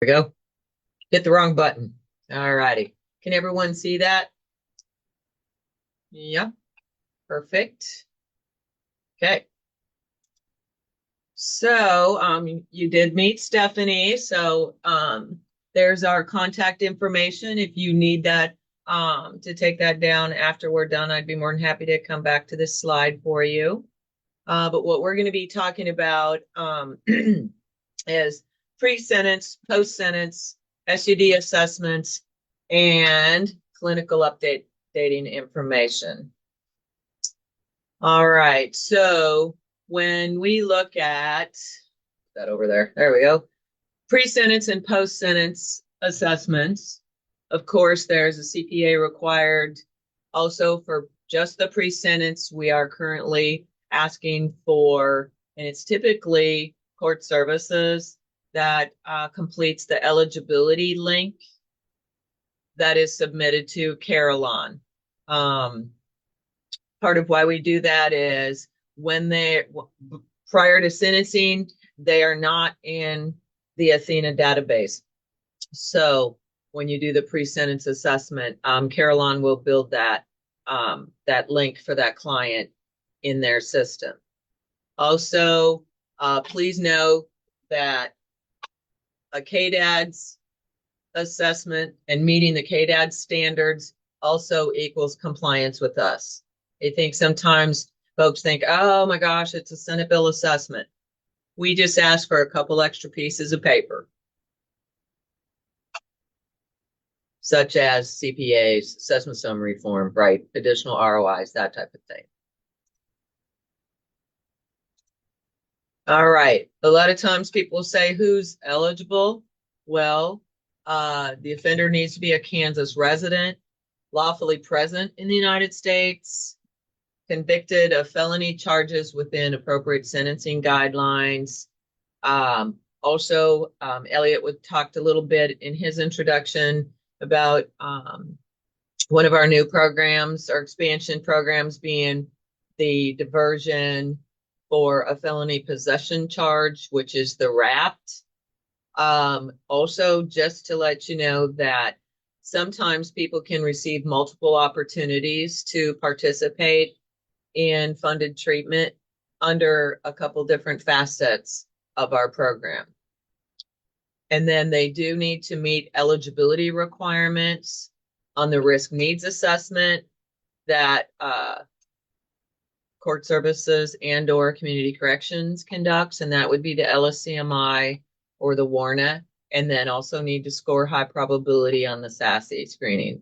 We go. Hit the wrong button. All righty. Can everyone see that? Yeah, perfect. Okay. So you did meet Stephanie. So there's our contact information. If you need that to take that down after we're done, I'd be more than happy to come back to this slide for you. But what we're going to be talking about is pre-sentence, post-sentence, SUD assessments, and clinical updating information. All right, so when we look at that over there we go. Pre-sentence and post-sentence assessments. Of course, there's a CPA required. Also, for just the pre-sentence, we are currently asking for, and it's typically court services that completes the eligibility link that is submitted to Carillon. Part of why we do that is when prior to sentencing, they are not in the Athena database. So when you do the pre-sentence assessment, Carillon will build that link for that client in their system. Also, please know that a KDAD's assessment and meeting the KDAD standards also equals compliance with us. I think sometimes folks think, oh my gosh, it's a Senate bill assessment. We just ask for a couple extra pieces of paper, such as CPAs, assessment summary form, right? Additional ROIs, that type of thing. All right. A lot of times people say, who's eligible? Well, the offender needs to be a Kansas resident, lawfully present in the United States, convicted of felony charges within appropriate sentencing guidelines. Also, Elliot talked a little bit in his introduction about one of our new programs, our expansion programs, being the diversion for a felony possession charge, which is the wrapped. Also, just to let you know that sometimes people can receive multiple opportunities to participate in funded treatment under a couple different facets of our program. And then they do need to meet eligibility requirements on the risk needs assessment that court services and or community corrections conducts, and that would be the LSCMI or the WARNA, and then also need to score high probability on the SASE screening.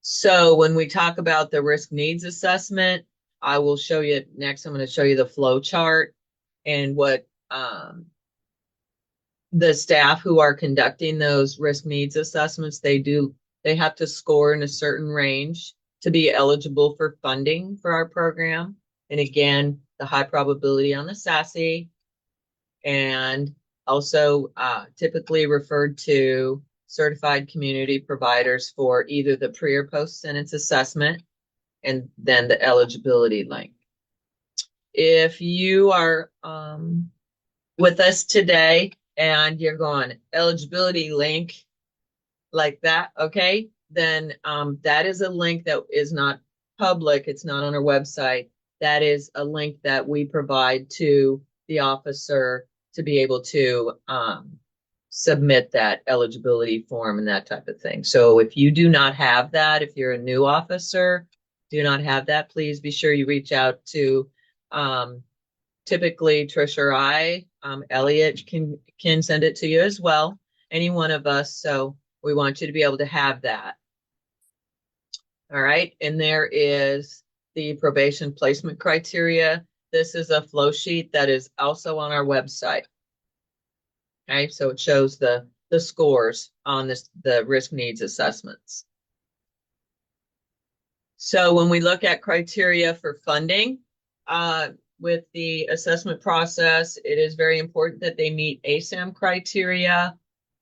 So when we talk about the risk needs assessment, I will show you next. I'm going to show you the flow chart and what the staff who are conducting those risk needs assessments, they have to score in a certain range to be eligible for funding for our program. And again, the high probability on the SASE, and also typically referred to certified community providers for either the pre or post sentence assessment and then the eligibility link. If you are with us today and you're going eligibility link like that, okay, then that is a link that is not public. It's not on our website. That is a link that we provide to the officer to be able to submit that eligibility form and that type of thing. So if you do not have that, if you're a new officer, do not have that, please be sure you reach out to typically Trish or I. Elliot can send it to you as well, any one of us. So we want you to be able to have that. All right. And there is the probation placement criteria. This is a flow sheet that is also on our website. Okay, so it shows the scores on the risk needs assessments. So when we look at criteria for funding, with the assessment process, it is very important that they meet ASAM criteria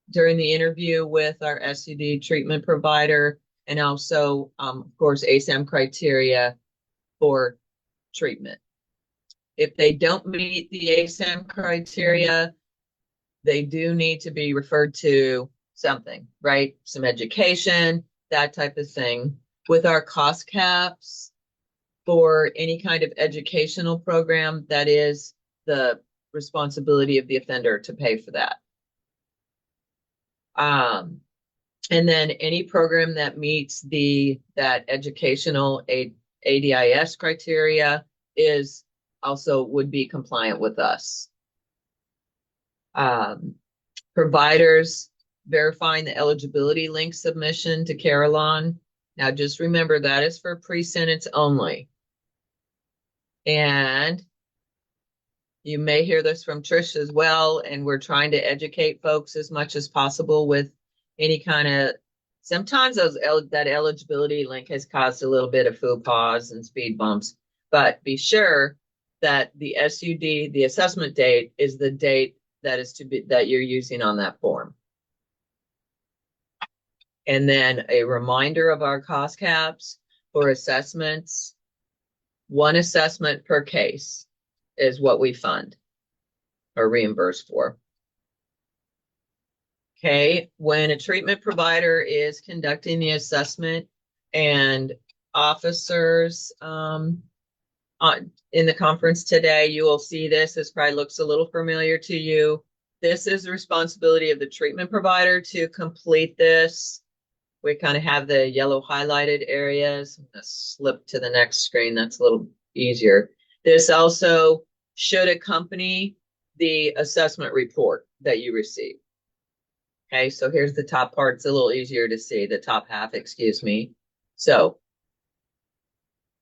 during the interview with our SUD treatment provider, and also, of course, ASAM criteria for treatment. If they don't meet the ASAM criteria, they do need to be referred to something, right? Some education, that type of thing. With our cost caps for any kind of educational program, that is the responsibility of the offender to pay for that. And then any program that meets that educational ADIS criteria is also would be compliant with us. Providers verifying the eligibility link submission to Carillon. Now just remember that is for pre-sentence only. And you may hear this from Trish as well, and we're trying to educate folks as much as possible with any kind of, sometimes that eligibility link has caused a little bit of faux pas and speed bumps, but be sure that the SUD, the assessment date, is the date that you're using on that form. And then a reminder of our cost caps for assessments. 1 assessment per case is what we fund or reimburse for. Okay, when a treatment provider is conducting the assessment and officers in the conference today, you will see this. This probably looks a little familiar to you. This is the responsibility of the treatment provider to complete this. We kind of have the yellow highlighted areas. I'm going to slip to the next screen. That's a little easier. This also should accompany the assessment report that you receive. Okay, so here's the top part. It's a little easier to see, the top half, excuse me. So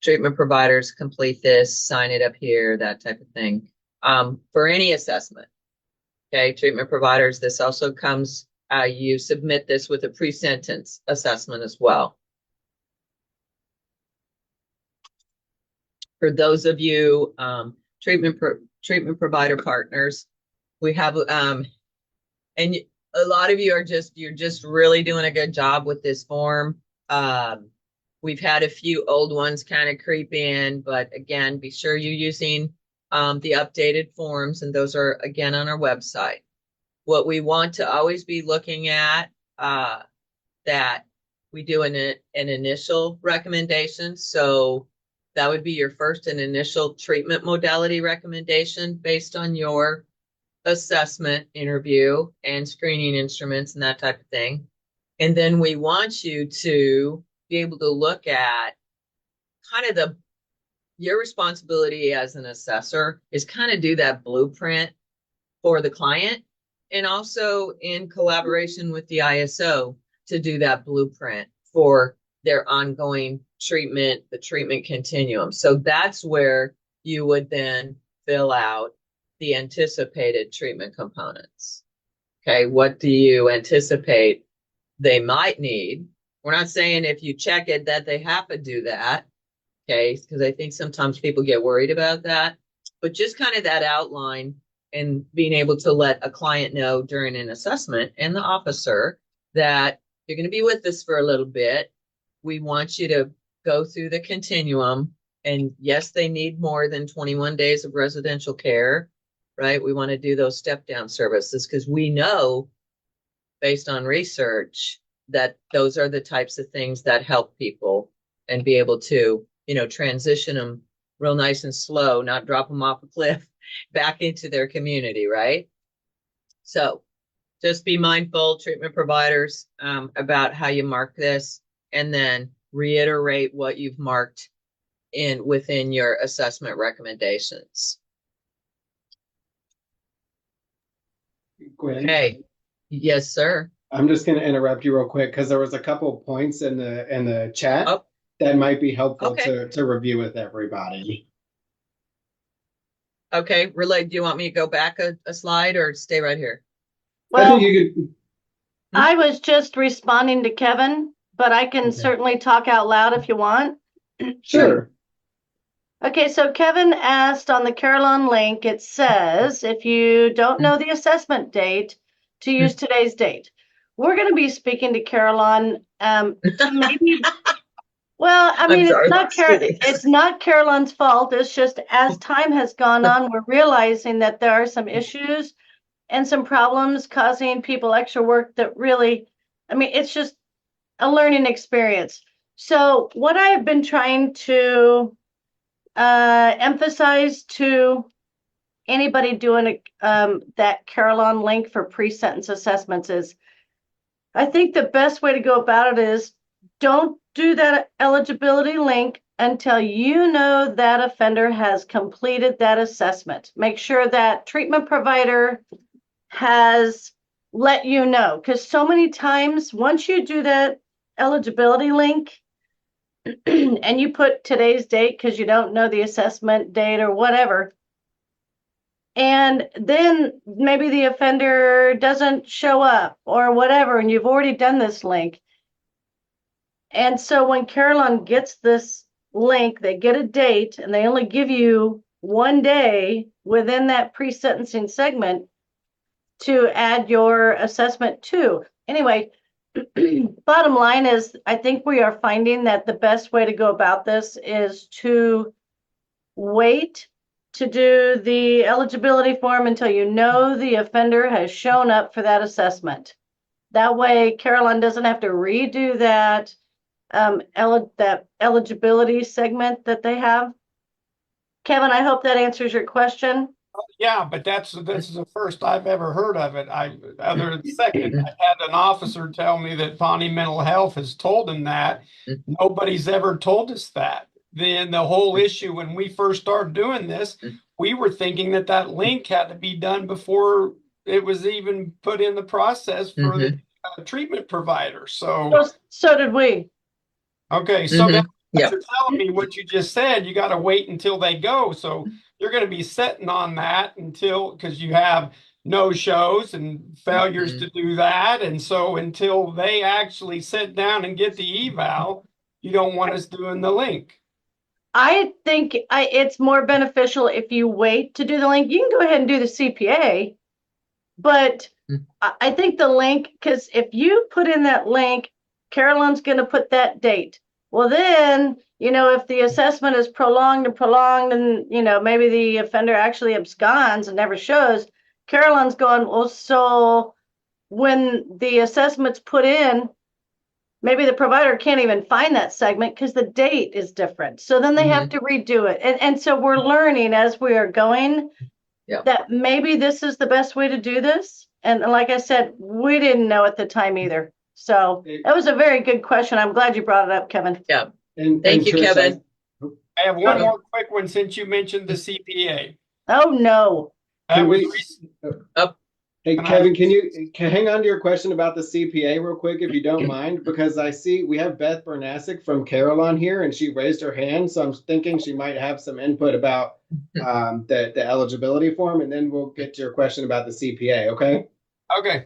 treatment providers complete this, sign it up here, that type of thing. For any assessment, okay, treatment providers, this also comes, you submit this with a pre-sentence assessment as well. For those of you treatment provider partners, we have, and a lot of you you're just really doing a good job with this form. We've had a few old ones kind of creep in, but again, be sure you're using the updated forms, and those are again on our website. What we want to always be looking at, that we do an initial recommendation. So that would be your first and initial treatment modality recommendation based on your assessment, interview, and screening instruments and that type of thing. And then we want you to be able to look at kind of your responsibility as an assessor is kind of do that blueprint for the client, and also in collaboration with the ISO to do that blueprint for their ongoing treatment, the treatment continuum. So that's where you would then fill out the anticipated treatment components. Okay, what do you anticipate they might need? We're not saying if you check it that they have to do that, okay, because I think sometimes people get worried about that, but just kind of that outline and being able to let a client know during an assessment and the officer that you're going to be with us for a little bit. We want you to go through the continuum, and yes, they need more than 21 days of residential care, right? We want to do those step down services because we know based on research that those are the types of things that help people and be able to, transition them real nice and slow, not drop them off a cliff back into their community, right? So just be mindful, treatment providers, about how you mark this, and then reiterate what you've marked within your assessment recommendations. Gwen? Okay. Yes, sir. I'm just going to interrupt you real quick because there was a couple of points in the chat that might be helpful to review with everybody. Okay, Relay, do you want me to go back a slide or stay right here? Well, I think you could. I was just responding to Kevin, but I can certainly talk out loud if you want. Sure. Okay, so Kevin asked on the Carillon link, it says, if you don't know the assessment date, to use today's date. We're going to be speaking to Carillon to maybe Well, I mean, sorry, it's not Carolyn's fault. It's just as time has gone on, we're realizing that there are some issues and some problems causing people extra work that really, I mean, it's just a learning experience. So what I have been trying to emphasize to anybody doing that Carolyn link for pre-sentence assessments is, I think the best way to go about it is don't do that eligibility link until you know that offender has completed that assessment. Make sure that treatment provider has let you know, because so many times once you do that eligibility link and you put today's date because you don't know the assessment date or whatever, and then maybe the offender doesn't show up or whatever, and you've already done this link. And so when Carolyn gets this link, they get a date and they only give you 1 day within that pre-sentencing segment to add your assessment to. Anyway, bottom line is, I think we are finding that the best way to go about this is to wait to do the eligibility form until you know the offender has shown up for that assessment. That way, Carolyn doesn't have to redo that that eligibility segment that they have. Kevin, I hope that answers your question. Yeah, but this is the first I've ever heard of it. Other than second, I had an officer tell me that Pawnee Mental Health has told him that. Nobody's ever told us that. Then the whole issue when we first started doing this, we were thinking that link had to be done before it was even put in the process for the treatment provider. So did we. Okay, so then you're telling me what you just said, you got to wait until they go. So you're going to be sitting on that because you have no shows and failures to do that. And so until they actually sit down and get the eval, you don't want us doing the link. I think it's more beneficial if you wait to do the link. You can go ahead and do the CPA, but I think the link, because if you put in that link, Carolyn's going to put that date. Well, then, if the assessment is prolonged and, maybe the offender actually absconds and never shows, Carolyn's going, well, so when the assessment's put in, maybe the provider can't even find that segment because the date is different. So then they have to redo it. And so we're learning as we are going that maybe this is the best way to do this. And like I said, we didn't know at the time either. So that was a very good question. I'm glad you brought it up, Kevin. Yeah. Thank you, Kevin. I have one more quick one since you mentioned the CPA. Oh, no. Hey, Kevin, can you hang on to your question about the CPA real quick, if you don't mind? Because I see we have Beth Bernasic from Carolyn here, and she raised her hand. So I'm thinking she might have some input about the eligibility form, and then we'll get to your question about the CPA, okay? Okay.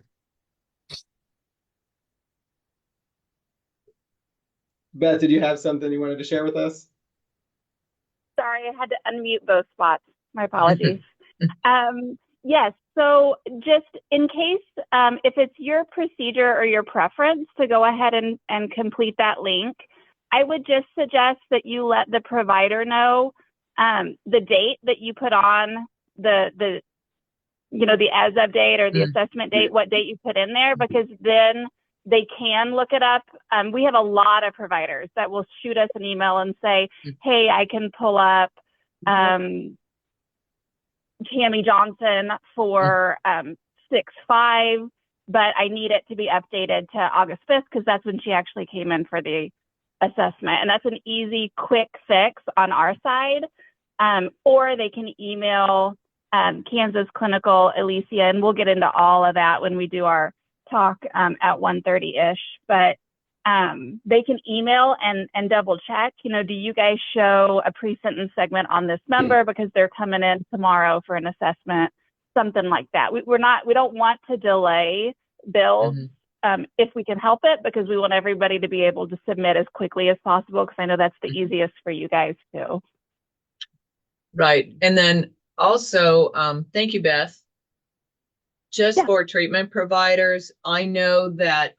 Beth, did you have something you wanted to share with us? Sorry, I had to unmute both spots. My apologies. Yes, so just in case, if it's your procedure or your preference to go ahead and complete that link, I would just suggest that you let the provider know the date that you put on the as of date or the assessment date, what date you put in there, because then they can look it up. We have a lot of providers that will shoot us an email and say, hey, I can pull up Tammy Johnson for 6/5, but I need it to be updated to August 5th because that's when she actually came in for the assessment. And that's an easy, quick fix on our side. Or they can email Kansas Clinical Alicia, and we'll get into all of that when we do our talk at 1:30-ish. But they can email and double check, do you guys show a pre-sentence segment on this member because they're coming in tomorrow for an assessment, something like that. We don't want to delay bills if we can help it, because we want everybody to be able to submit as quickly as possible, because I know that's the easiest for you guys too. Right. And then also, thank you, Beth. Just for treatment providers, I know that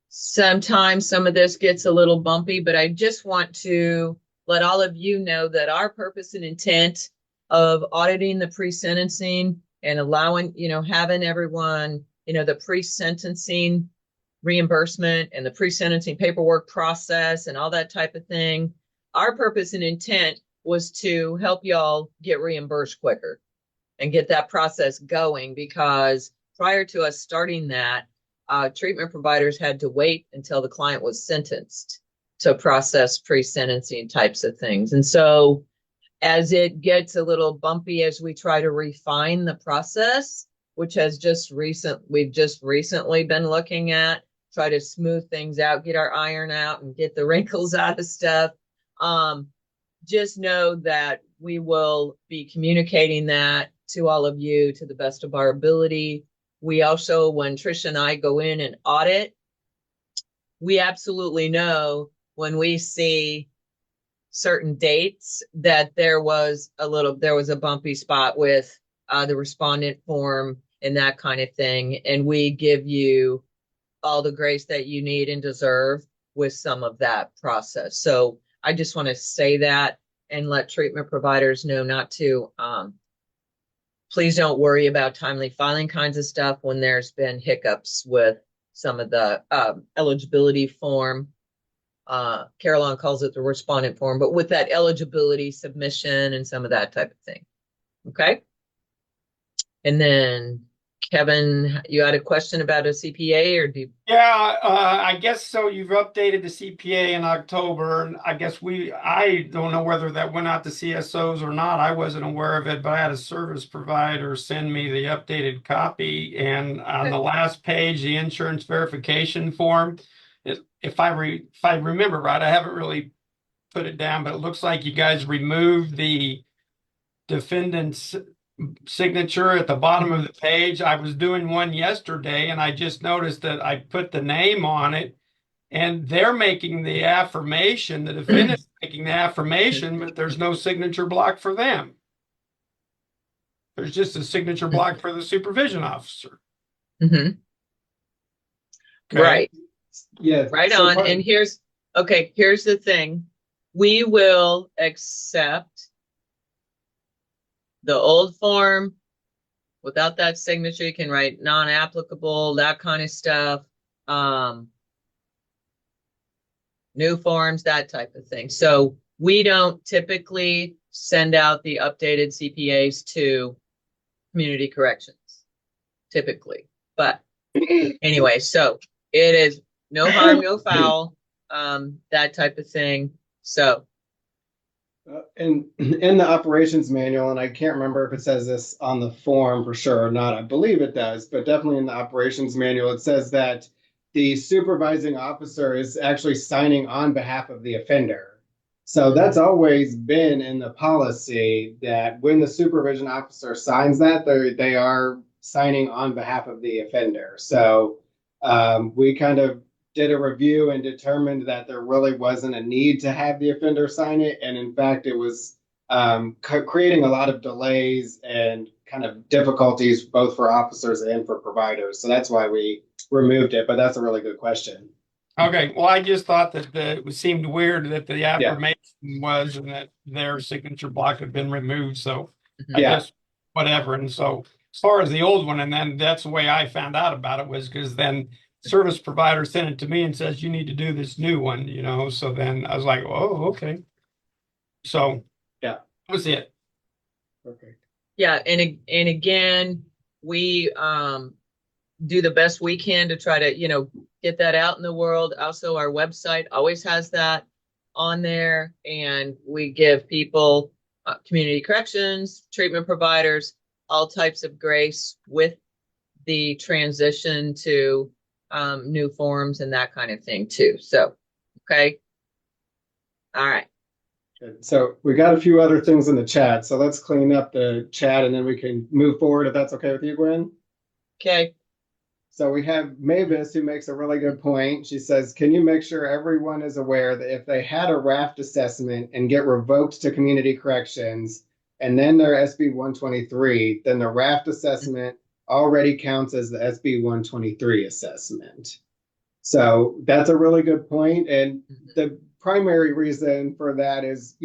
sometimes some of this gets a little bumpy, but I just want to let all of you know that our purpose and intent of auditing the pre-sentencing and allowing, having everyone, the pre-sentencing reimbursement and the pre-sentencing paperwork process and all that type of thing. Our purpose and intent was to help y'all get reimbursed quicker and get that process going, because prior to us starting that, treatment providers had to wait until the client was sentenced to process pre-sentencing types of things. And so as it gets a little bumpy as we try to refine the process, which we've just recently been looking at, try to smooth things out, get our iron out and get the wrinkles out of stuff. Just know that we will be communicating that to all of you to the best of our ability. We also, when Trish and I go in and audit, we absolutely know when we see certain dates that there was a bumpy spot with the respondent form and that kind of thing. And we give you all the grace that you need and deserve with some of that process. So I just want to say that and let treatment providers know not to, please don't worry about timely filing kinds of stuff when there's been hiccups with some of the eligibility form. Caroline calls it the respondent form, but with that eligibility submission and some of that type of thing. Okay. And then Kevin, you had a question about a CPA or do you? Yeah, I guess so. You've updated the CPA in October, and I guess I don't know whether that went out to CSOs or not. I wasn't aware of it, but I had a service provider send me the updated copy. And on the last page, the insurance verification form, if I remember right, I haven't really put it down, but it looks like you guys removed the defendant's signature at the bottom of the page. I was doing one yesterday and I just noticed that I put the name on it and they're making the affirmation, the defendant's making the affirmation, but there's no signature block for them. There's just a signature block for the supervision officer. Mm-hmm. Okay. Right. Yeah. Right on. And here's the thing. We will accept the old form without that signature. You can write non-applicable, that kind of stuff. New forms, that type of thing. So we don't typically send out the updated CPAs to community corrections, typically. But anyway, so it is no harm, no foul, that type of thing. So. In the operations manual, and I can't remember if it says this on the form for sure or not. I believe it does, but definitely in the operations manual, it says that the supervising officer is actually signing on behalf of the offender. So that's always been in the policy that when the supervision officer signs that, they are signing on behalf of the offender. So we kind of did a review and determined that there really wasn't a need to have the offender sign it. And in fact, it was creating a lot of delays and kind of difficulties both for officers and for providers. So that's why we removed it, but that's a really good question. Okay, well, I just thought that it seemed weird that the affirmation was and that their signature block had been removed. So I guess whatever. And so as far as the old one, and then that's the way I found out about it was because then service provider sent it to me and says, you need to do this new one, so then I was like, oh, okay. So that was it. Perfect. Yeah. And again, we do the best we can to try to, get that out in the world. Also, our website always has that on there, and we give people, community corrections, treatment providers, all types of grace with the transition to new forms and that kind of thing too. So, okay. All right. Good. So we got a few other things in the chat. So let's clean up the chat and then we can move forward if that's okay with you, Gwen. Okay. So we have Mavis who makes a really good point. She says, can you make sure everyone is aware that if they had a RAFT assessment and get revoked to community corrections and then their SB 123, then the RAFT assessment already counts as the SB 123 assessment. So that's a really good point. And the primary reason for that is,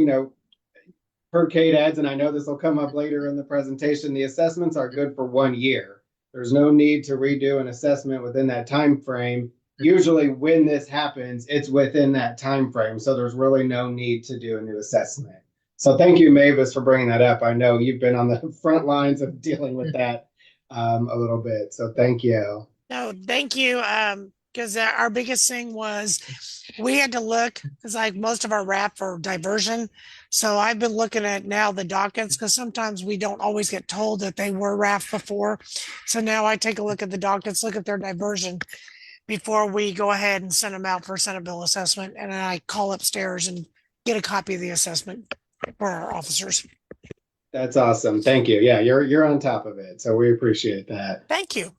per Kate adds, and I know this will come up later in the presentation, the assessments are good for 1 year. There's no need to redo an assessment within that time frame. Usually when this happens, it's within that time frame. So there's really no need to do a new assessment. So thank you, Mavis, for bringing that up. I know you've been on the front lines of dealing with that a little bit. So thank you. No, thank you. Because our biggest thing was we had to look, because like most of our RAP are diversion. So I've been looking at now the dockets, because sometimes we don't always get told that they were RAF before. So now I take a look at the dockets, look at their diversion before we go ahead and send them out for a Senate bill assessment. And then I call upstairs and get a copy of the assessment for our officers. That's awesome. Thank you. Yeah, you're on top of it. So we appreciate that. Thank you.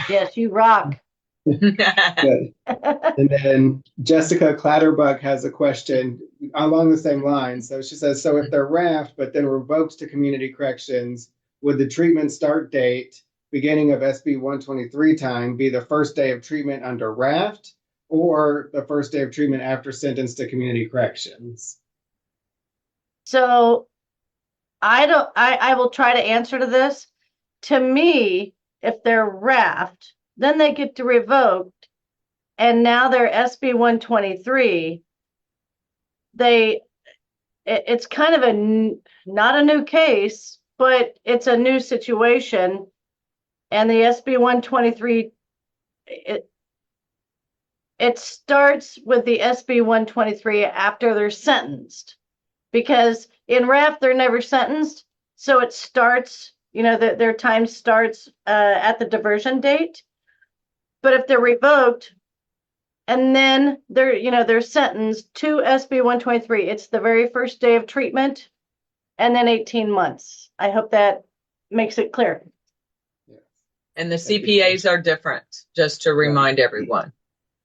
Yes, you rock. Good. And then Jessica Clatterbuck has a question along the same line. So she says, so if they're RAFed, but then revoked to community corrections, would the treatment start date, beginning of SB 123 time, be the first day of treatment under RAFed or the first day of treatment after sentence to community corrections? So I will try to answer to this. To me, if they're RAFed, then they get to revoked, and now they're SB 123. It's kind of not a new case, but it's a new situation. And the SB 123, it starts with the SB 123 after they're sentenced, because in RAF they're never sentenced, so it starts, their time starts at the diversion date. But if they're revoked and then they're sentenced to SB 123, it's the very first day of treatment and then 18 months. I hope that makes it clear. And the CPAs are different, just to remind everyone.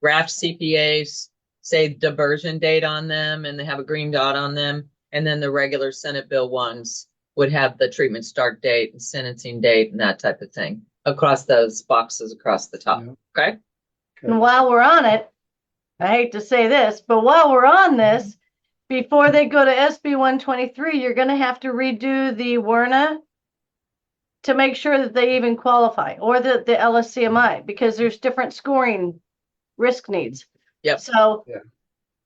RAF CPAs say diversion date on them and they have a green dot on them. And then the regular Senate Bill ones would have the treatment start date and sentencing date and that type of thing across those boxes across the top. Okay. And while we're on it, I hate to say this, but while we're on this, before they go to SB 123, you're going to have to redo the WRNA to make sure that they even qualify, or the LSCMI, because there's different scoring risk needs. Yep. So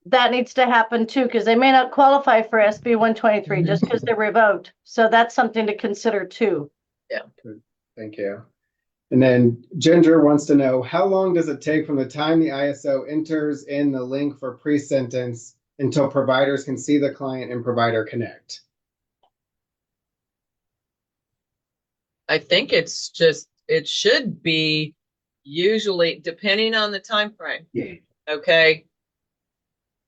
that needs to happen too, because they may not qualify for SB 123 just because they're revoked. So that's something to consider too. Yeah. Good. Thank you. And then Ginger wants to know, how long does it take from the time the ISO enters in the link for pre-sentence until providers can see the client in Provider Connect? I think it should be usually depending on the time frame. Yeah. Okay.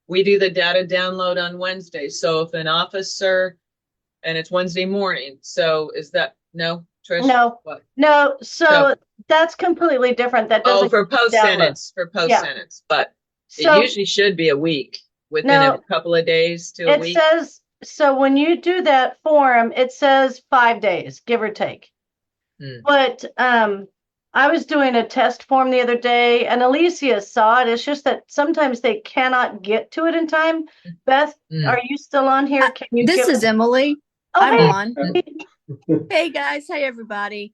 We do the data download on Wednesday. So if an officer, and it's Wednesday morning, so is that, no, Trish? No, what? no. So that's completely different. That doesn't. For post-sentence, but So it usually should be a week, within a couple of days to a week. It says, so when you do that form, it says 5 days, give or take. But I was doing a test form the other day and Alicia saw it. It's just that sometimes they cannot get to it in time. Beth, are you still on here? Can you This is Emily. Oh, I'm hey. on. Hey guys, hi everybody.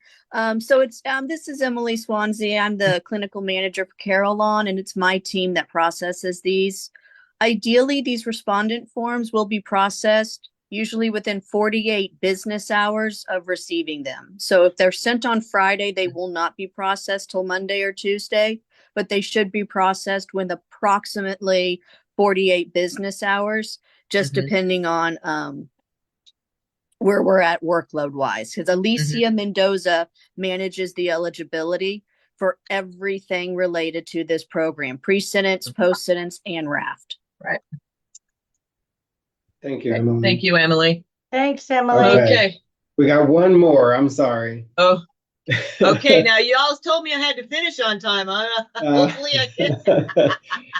So it's this is Emily Swansea. I'm the clinical manager for Carillon, and it's my team that processes these. Ideally, these respondent forms will be processed usually within 48 business hours of receiving them. So if they're sent on Friday, they will not be processed till Monday or Tuesday, but they should be processed with approximately 48 business hours, just depending on where we're at workload wise. Because Alicia Mendoza manages the eligibility for everything related to this program, pre-sentence, post-sentence, and RAFT. Right. Thank you, Emily. Thank you, Emily. Thanks, Emily. Okay. We got one more. I'm sorry. Oh, okay. Now you all told me I had to finish on time. Hopefully I can.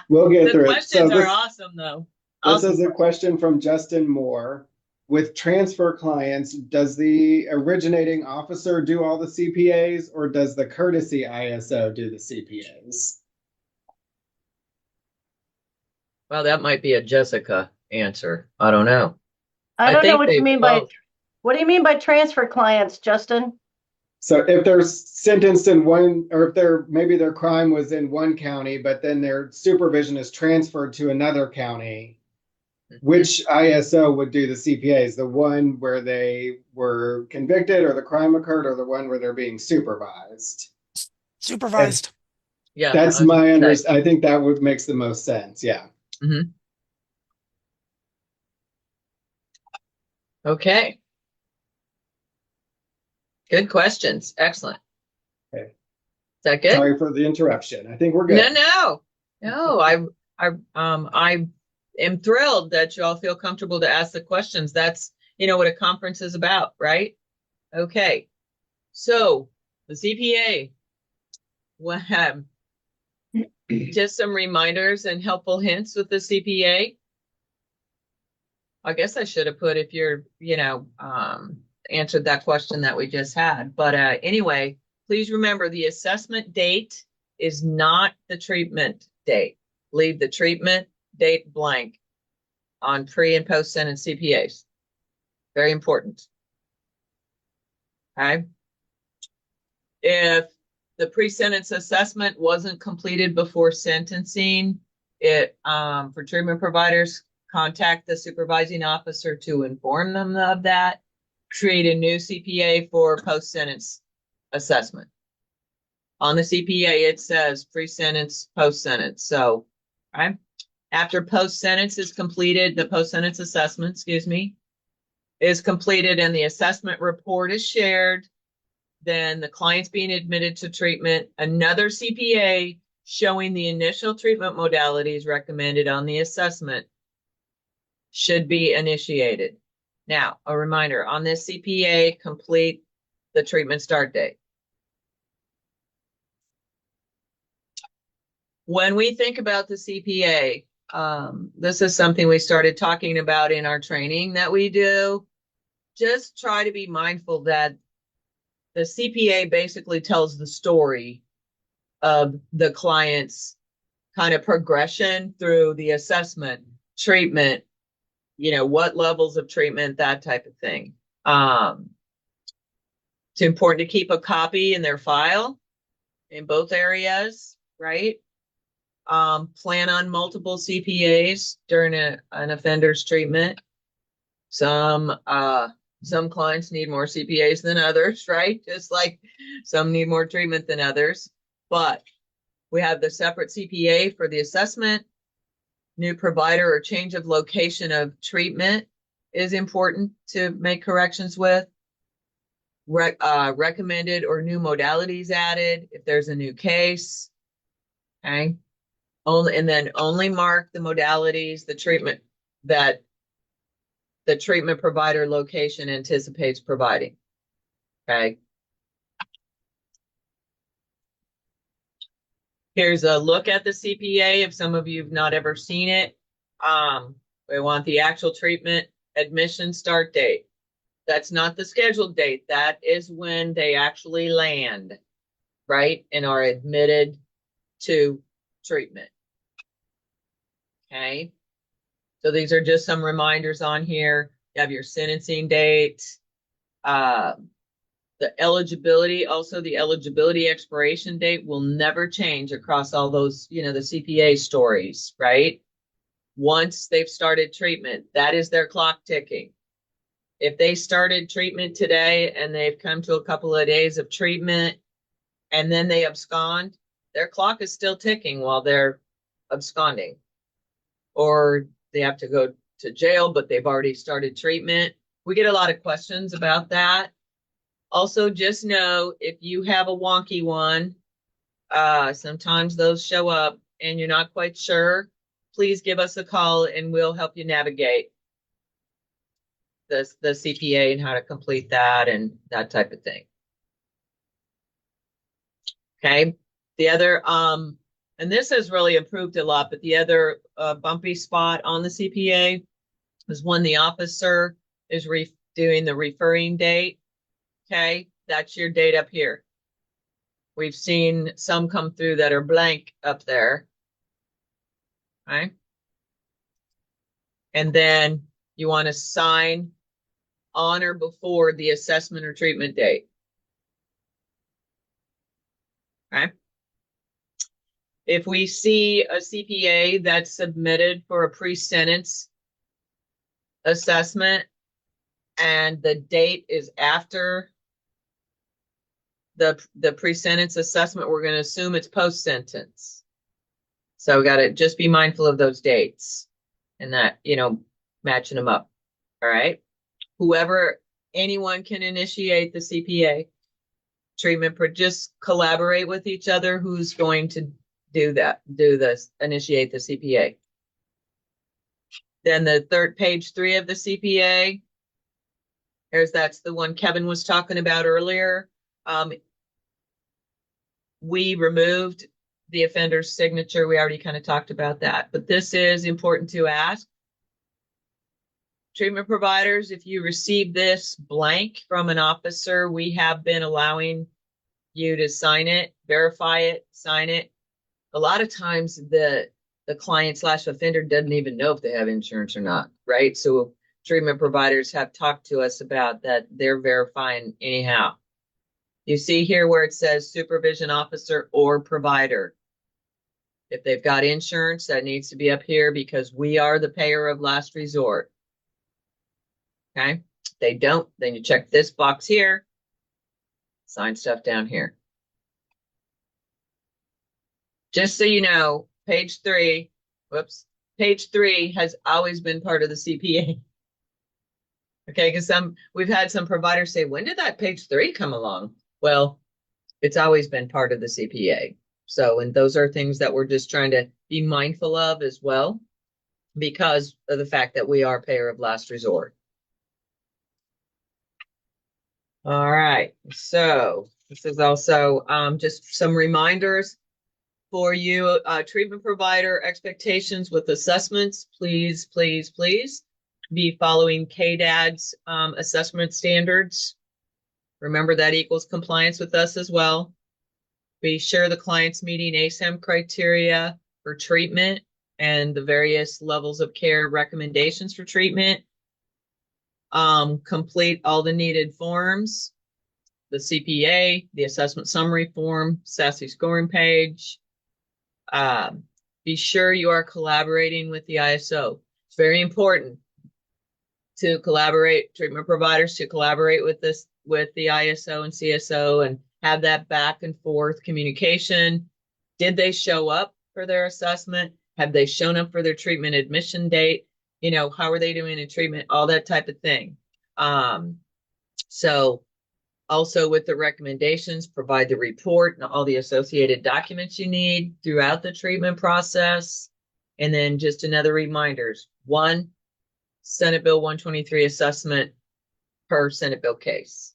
We'll get through it. The questions are awesome, though. This is a question from Justin Moore. With transfer clients, does the originating officer do all the CPAs, or does the courtesy ISO do the CPAs? Well, that might be a Jessica answer. I don't know. I don't know think what you they mean by, both. what do you mean by transfer clients, Justin? So if they're sentenced in one, or if maybe their crime was in one county, but then their supervision is transferred to another county, which ISO would do the CPAs? The one where they were convicted or the crime occurred, or the one where they're being supervised? Supervised. Yeah, That's my understanding. I think that would makes the most sense. Yeah. Mm-hmm. Okay. Good questions. Excellent. Okay. Is that good? Sorry for the interruption. I think we're good. No. I am thrilled that you all feel comfortable to ask the questions. That's, what a conference is about, right? Okay. So the CPA, well, just some reminders and helpful hints with the CPA. I guess I should have put if you're, answered that question that we just had. But anyway, please remember the assessment date is not the treatment date. Leave the treatment date blank on pre and post sentence CPAs. Very important. Okay. If the pre-sentence assessment wasn't completed before sentencing, for treatment providers, contact the supervising officer to inform them of that. Create a new CPA for post-sentence assessment. On the CPA, it says pre-sentence, post-sentence. So, right after post-sentence is completed, the post-sentence assessment, is completed and the assessment report is shared, then the client's being admitted to treatment. Another CPA showing the initial treatment modalities recommended on the assessment should be initiated. Now, a reminder, on this CPA, complete the treatment start date. When we think about the CPA, this is something we started talking about in our training that we do. Just try to be mindful that the CPA basically tells the story of the client's kind of progression through the assessment, treatment, what levels of treatment, that type of thing. It's important to keep a copy in their file in both areas, right? Plan on multiple CPAs during an offender's treatment. Some clients need more CPAs than others, right? Just like some need more treatment than others. But we have the separate CPA for the assessment. New provider or change of location of treatment is important to make corrections with. Recommended or new modalities added if there's a new case. Okay. Only mark the modalities, the treatment that the treatment provider location anticipates providing. Okay. Here's a look at the CPA if some of you have not ever seen it. We want the actual treatment admission start date. That's not the scheduled date. That is when they actually land, right, and are admitted to treatment. Okay. So these are just some reminders on here. You have your sentencing date, the eligibility, also the eligibility expiration date will never change across all those, the CPA stories, right? Once they've started treatment, that is their clock ticking. If they started treatment today and they've come to a couple of days of treatment and then they abscond, their clock is still ticking while they're absconding. Or they have to go to jail, but they've already started treatment. We get a lot of questions about that. Also, just know if you have a wonky one, sometimes those show up and you're not quite sure, please give us a call and we'll help you navigate the CPA and how to complete that and that type of thing. Okay. The other, and this has really improved a lot, but the other bumpy spot on the CPA is when the officer is doing the referring date. Okay, that's your date up here. We've seen some come through that are blank up there. Okay. And then you want to sign on or before the assessment or treatment date. Okay. If we see a CPA that's submitted for a pre-sentence assessment and the date is after the pre-sentence assessment, we're going to assume it's post-sentence. So we got to just be mindful of those dates and that, matching them up. All right. Anyone can initiate the CPA treatment, just collaborate with each other. Who's going to initiate the CPA. Then the page 3 of the CPA, that's the one Kevin was talking about earlier. We removed the offender's signature. We already kind of talked about that, but this is important to ask. Treatment providers, if you receive this blank from an officer, we have been allowing you to sign it, verify it, sign it. A lot of times the client/offender doesn't even know if they have insurance or not, right? So treatment providers have talked to us about that. They're verifying anyhow. You see here where it says supervision officer or provider. If they've got insurance, that needs to be up here because we are the payer of last resort. Okay. If they don't, then you check this box here, sign stuff down here. Just so you know, page 3 has always been part of the CPA. Okay, because we've had some providers say, when did that page 3 come along? Well, it's always been part of the CPA. So, and those are things that we're just trying to be mindful of as well, because of the fact that we are payer of last resort. All right, so this is also just some reminders for you, treatment provider expectations with assessments. Please, please, please be following KDAD's assessment standards. Remember that equals compliance with us as well. Be sure the client's meeting ASAM criteria for treatment and the various levels of care recommendations for treatment. Complete all the needed forms, the CPA, the assessment summary form, SASE scoring page. Be sure you are collaborating with the ISO. It's very important to collaborate, treatment providers to collaborate with the ISO and CSO and have that back and forth communication. Did they show up for their assessment? Have they shown up for their treatment admission date? How are they doing in treatment? All that type of thing. So also with the recommendations, provide the report and all the associated documents you need throughout the treatment process. And then just another reminders, 1 Senate Bill 123 assessment per Senate Bill case.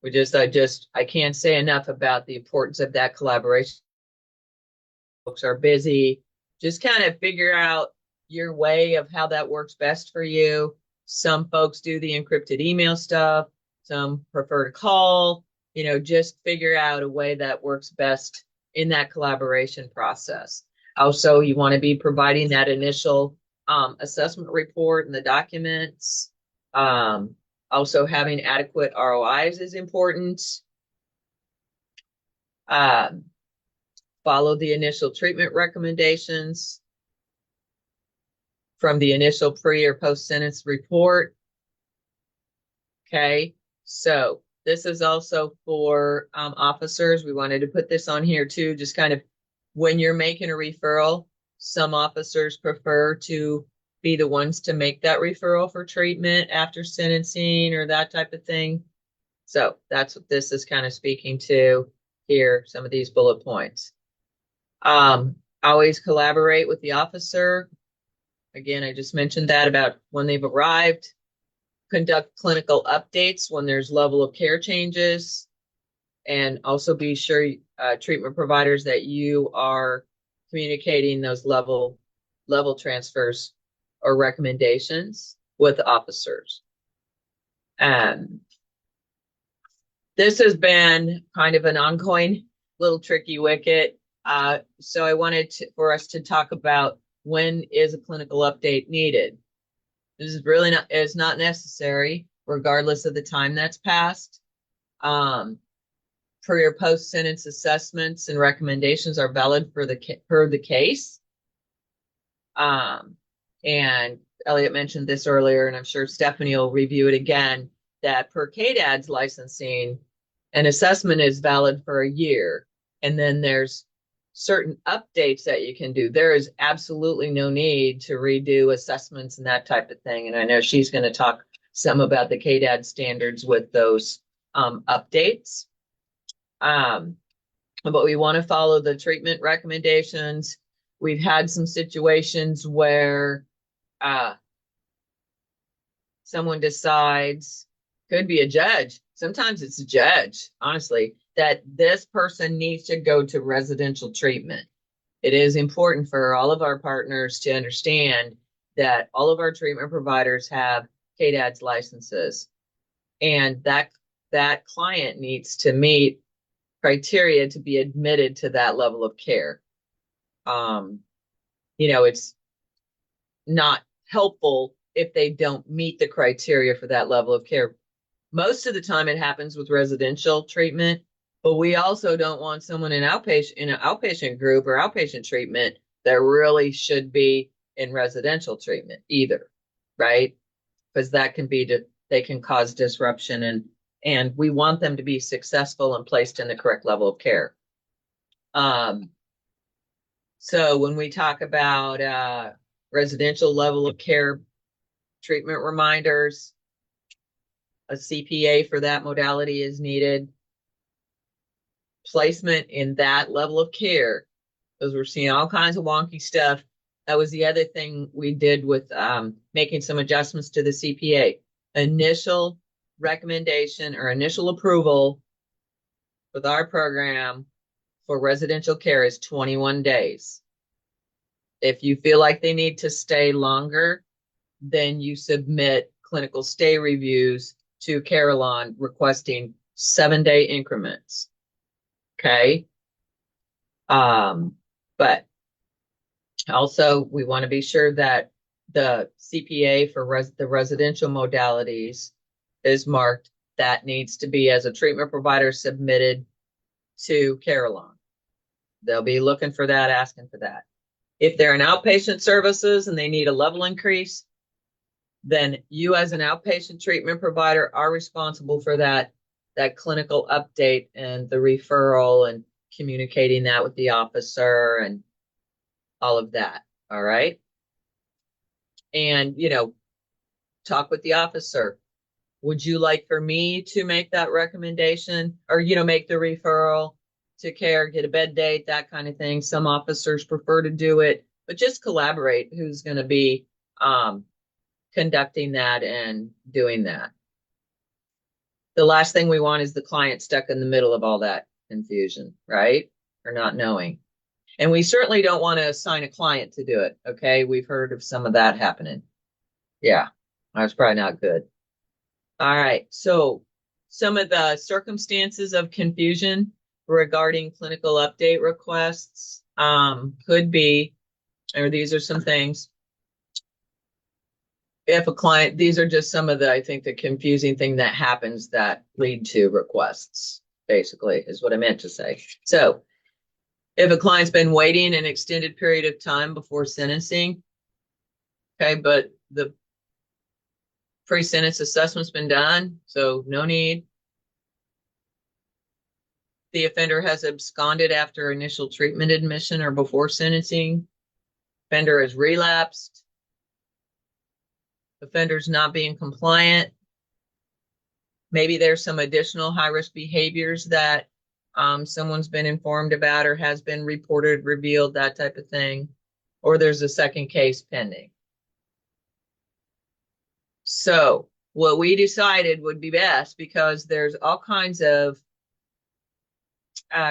I can't say enough about the importance of that collaboration. Folks are busy. Just kind of figure out your way of how that works best for you. Some folks do the encrypted email stuff. Some prefer to call. Just figure out a way that works best in that collaboration process. Also, you want to be providing that initial assessment report and the documents. Also, having adequate ROIs is important. Follow the initial treatment recommendations from the initial pre or post-sentence report. Okay, so this is also for officers. We wanted to put this on here too, just kind of when you're making a referral, some officers prefer to be the ones to make that referral for treatment after sentencing or that type of thing. So that's what this is kind of speaking to here, some of these bullet points. Always collaborate with the officer. Again, I just mentioned that about when they've arrived. Conduct clinical updates when there's level of care changes. And also be sure, treatment providers, that you are communicating those level transfers or recommendations with officers. This has been kind of an ongoing little tricky wicket. So I wanted for us to talk about when is a clinical update needed. This is not necessary, regardless of the time that's passed. For your post-sentence assessments and recommendations are valid for the case. And Elliot mentioned this earlier, and I'm sure Stephanie will review it again, that per KDAD's licensing, an assessment is valid for a year. And then there's certain updates that you can do. There is absolutely no need to redo assessments and that type of thing. And I know she's going to talk some about the KDAD standards with those updates. But we want to follow the treatment recommendations. We've had some situations where someone decides, could be a judge, sometimes it's a judge, honestly, that this person needs to go to residential treatment. It is important for all of our partners to understand that all of our treatment providers have KDAD's licenses, and that client needs to meet criteria to be admitted to that level of care. It's not helpful if they don't meet the criteria for that level of care. Most of the time it happens with residential treatment, but we also don't want someone in an outpatient group or outpatient treatment that really should be in residential treatment either, right? Because they can cause disruption, and we want them to be successful and placed in the correct level of care. So when we talk about residential level of care treatment reminders, a CPA for that modality is needed. Placement in that level of care, because we're seeing all kinds of wonky stuff. That was the other thing we did with making some adjustments to the CPA. Initial recommendation or initial approval with our program for residential care is 21 days. If you feel like they need to stay longer, then you submit clinical stay reviews to Carillon requesting 7-day increments. Okay. But also we want to be sure that the CPA for the residential modalities is marked that needs to be, as a treatment provider, submitted to Carillon. They'll be looking for that, asking for that. If they're in outpatient services and they need a level increase, then you as an outpatient treatment provider are responsible for that clinical update and the referral and communicating that with the officer and all of that. All right. And, talk with the officer. Would you like for me to make that recommendation or, make the referral to care, get a bed date, that kind of thing? Some officers prefer to do it, but just collaborate who's going to be conducting that and doing that. The last thing we want is the client stuck in the middle of all that confusion, right? Or not knowing. And we certainly don't want to assign a client to do it. Okay. We've heard of some of that happening. Yeah. That's probably not good. All right. So some of the circumstances of confusion regarding clinical update requests could be, or these are some things. If a client, these are just some of I think the confusing thing that happens that lead to requests, basically, is what I meant to say. So if a client's been waiting an extended period of time before sentencing, okay, but the pre-sentence assessment's been done, so no need. The offender has absconded after initial treatment admission or before sentencing. Offender has relapsed. Offender's not being compliant. Maybe there's some additional high-risk behaviors that someone's been informed about or has been reported, revealed, that type of thing. Or there's a second case pending. So what we decided would be best, because there's all kinds of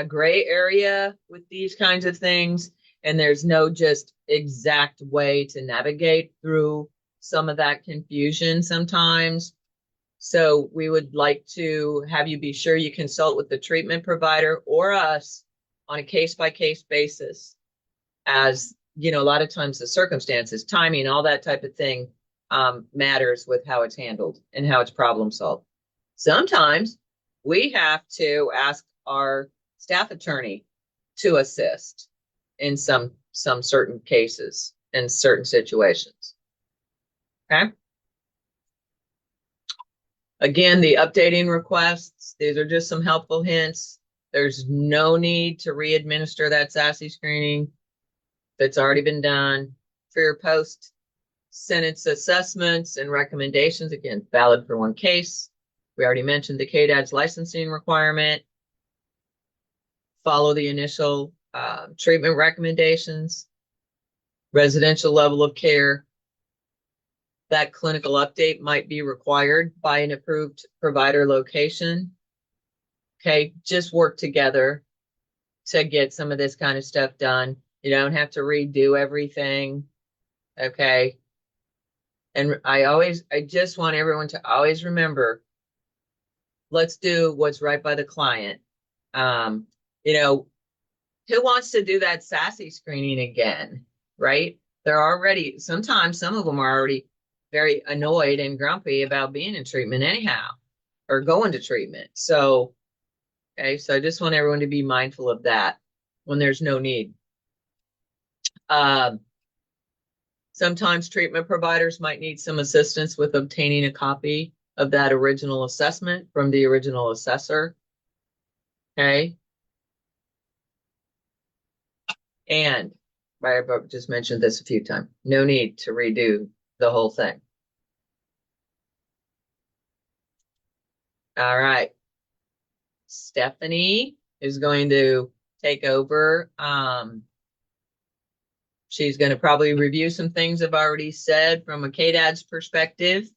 gray area with these kinds of things, and there's no just exact way to navigate through some of that confusion sometimes. So we would like to have you be sure you consult with the treatment provider or us on a case-by-case basis, as you know, a lot of times the circumstances, timing, all that type of thing matters with how it's handled and how it's problem solved. Sometimes we have to ask our staff attorney to assist in some certain cases and certain situations. Okay. Again, the updating requests, these are just some helpful hints. There's no need to re-administer that SASE screening that's already been done. For your post-sentence assessments and recommendations, again, valid for one case. We already mentioned the KDAD's licensing requirement. Follow the initial treatment recommendations, residential level of care. That clinical update might be required by an approved provider location. Okay, just work together to get some of this kind of stuff done. You don't have to redo everything. Okay. And I just want everyone to always remember, let's do what's right by the client. You know, who wants to do that SASE screening again, right? They're already, sometimes some of them are already very annoyed and grumpy about being in treatment anyhow, or going to treatment. So, okay, so I just want everyone to be mindful of that when there's no need. Sometimes treatment providers might need some assistance with obtaining a copy of that original assessment from the original assessor. Okay. And I've just mentioned this a few times. No need to redo the whole thing. All right. Stephanie is going to take over. She's going to probably review some things I've already said from a KDAD's perspective.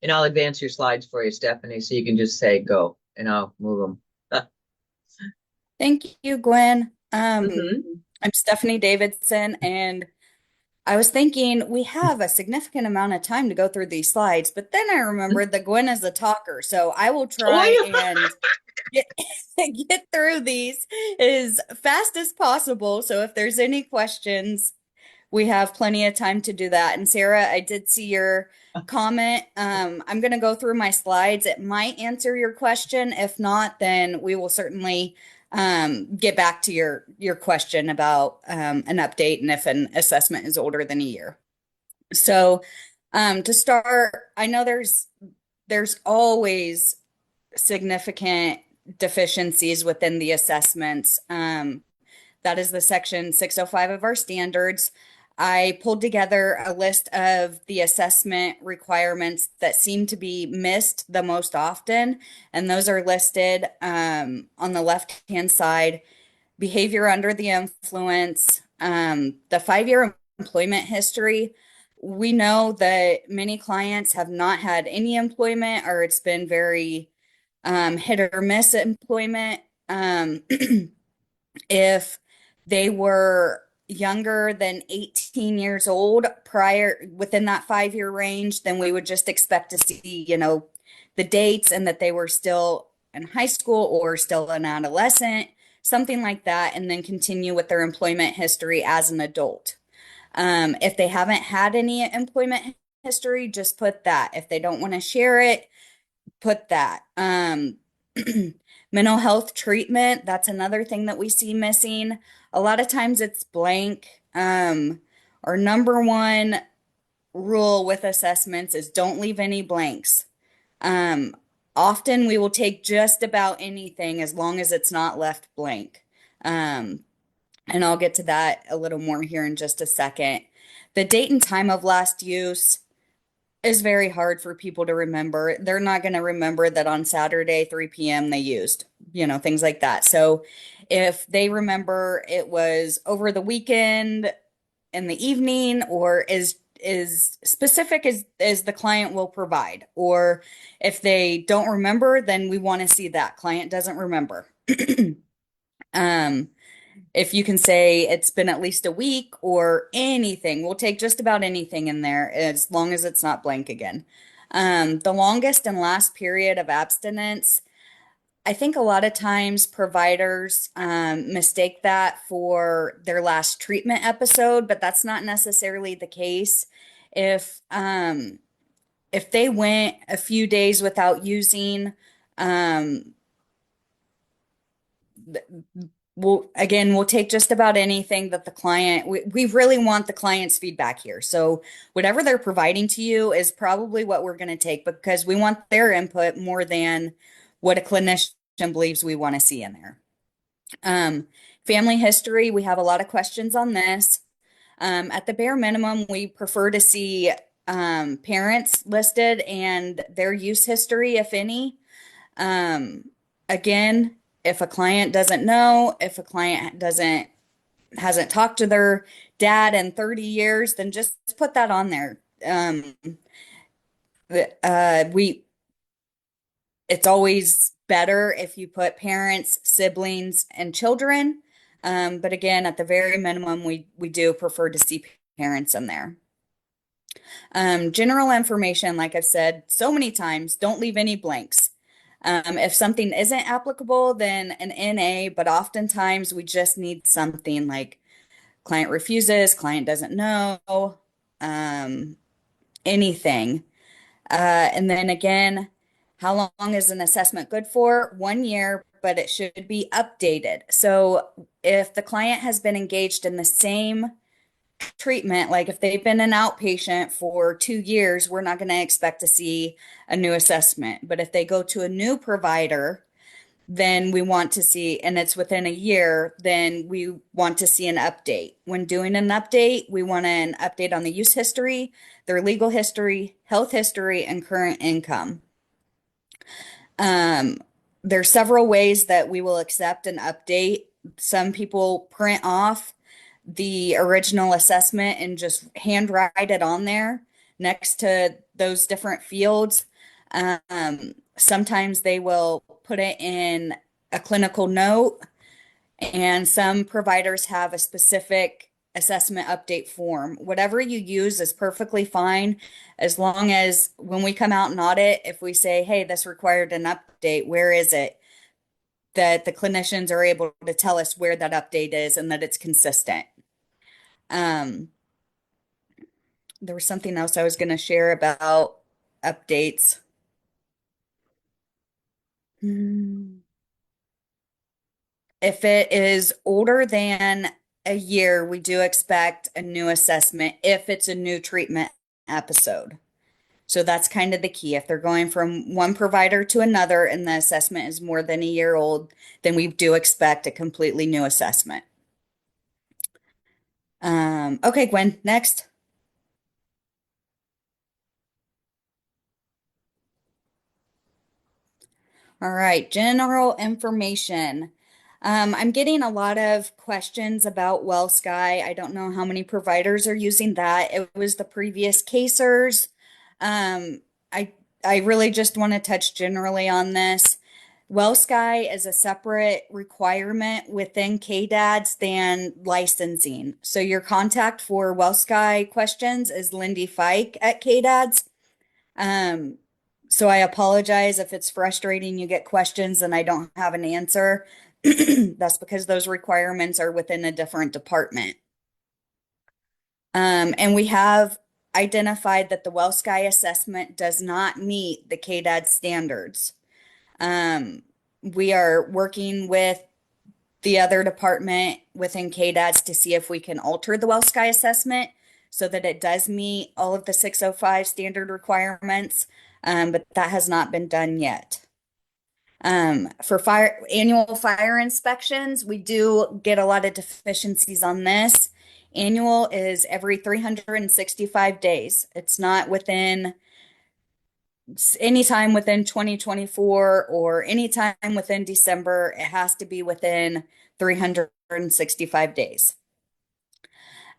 And I'll advance your slides for you, Stephanie, so you can just say go and I'll move them. Thank you, Gwen. Mhm. I'm Stephanie Davidson, and I was thinking we have a significant amount of time to go through these slides, but then I remembered that Gwen is a talker, so I will try and get through these as fast as possible. So if there's any questions, we have plenty of time to do that. And Sarah, I did see your comment. I'm going to go through my slides. It might answer your question. If not, then we will certainly get back to your question about an update and if an assessment is older than a year. So to start, I know there's always significant deficiencies within the assessments. That is the section 605 of our standards. I pulled together a list of the assessment requirements that seem to be missed the most often, and those are listed on the left-hand side. Behavior under the influence, the 5-year employment history. We know that many clients have not had any employment, or it's been very hit or miss employment. If they were younger than 18 years old prior within that 5-year range, then we would just expect to see, the dates and that they were still in high school or still an adolescent, something like that, and then continue with their employment history as an adult. If they haven't had any employment history, just put that. If they don't want to share it, put that. Mental health treatment, that's another thing that we see missing. A lot of times it's blank. Our number one rule with assessments is don't leave any blanks. Often we will take just about anything as long as it's not left blank. And I'll get to that a little more here in just a second. The date and time of last use is very hard for people to remember. They're not going to remember that on Saturday, 3 p.m. they used, things like that. So if they remember it was over the weekend in the evening, or is specific as the client will provide, or if they don't remember, then we want to see that client doesn't remember. If you can say it's been at least a week or anything, we'll take just about anything in there as long as it's not blank again. The longest and last period of abstinence, I think a lot of times providers mistake that for their last treatment episode, but that's not necessarily the case. If if they went a few days without using, um, we'll take just about anything that the client, we really want the client's feedback here. So whatever they're providing to you is probably what we're going to take, because we want their input more than what a clinician believes we want to see in there. Family history, we have a lot of questions on this. At the bare minimum, we prefer to see parents listed and their use history, if any. Again, if a client doesn't know, if a client hasn't talked to their dad in 30 years, then just put that on there. It's always better if you put parents, siblings, and children. But again, at the very minimum, we do prefer to see parents in there. General information, like I've said so many times, don't leave any blanks. If something isn't applicable, then an NA, but oftentimes we just need something like client refuses, client doesn't know, anything. And then again, how long is an assessment good for? 1 year, but it should be updated. So if the client has been engaged in the same treatment, like if they've been an outpatient for 2 years, we're not going to expect to see a new assessment. But if they go to a new provider, then we want to see, and it's within a year, then we want to see an update. When doing an update, we want an update on the use history, their legal history, health history, and current income. There's several ways that we will accept an update. Some people print off the original assessment and just handwrite it on there next to those different fields. Sometimes they will put it in a clinical note, and some providers have a specific assessment update form. Whatever you use is perfectly fine, as long as when we come out and audit, if we say, hey, this required an update, where is it? That the clinicians are able to tell us where that update is and that it's consistent. There was something else I was going to share about updates. If it is older than a year, we do expect a new assessment if it's a new treatment episode. So that's kind of the key. If they're going from one provider to another and the assessment is more than a year old, then we do expect a completely new assessment. Okay, Gwen, next. All right, general information. I'm getting a lot of questions about WellSky. I don't know how many providers are using that. It was the previous casers. I really just want to touch generally on this. WellSky is a separate requirement within KDADS than licensing. So your contact for WellSky questions is Lindy Fike at KDADS. So I apologize if it's frustrating. You get questions and I don't have an answer. That's because those requirements are within a different department. And we have identified that the WellSky assessment does not meet the KDAD standards. We are working with the other department within KDADS to see if we can alter the WellSky assessment so that it does meet all of the 605 standard requirements, but that has not been done yet. For annual fire inspections, we do get a lot of deficiencies on this. Annual is every 365 days. It's not within anytime within 2024 or anytime within December. It has to be within 365 days.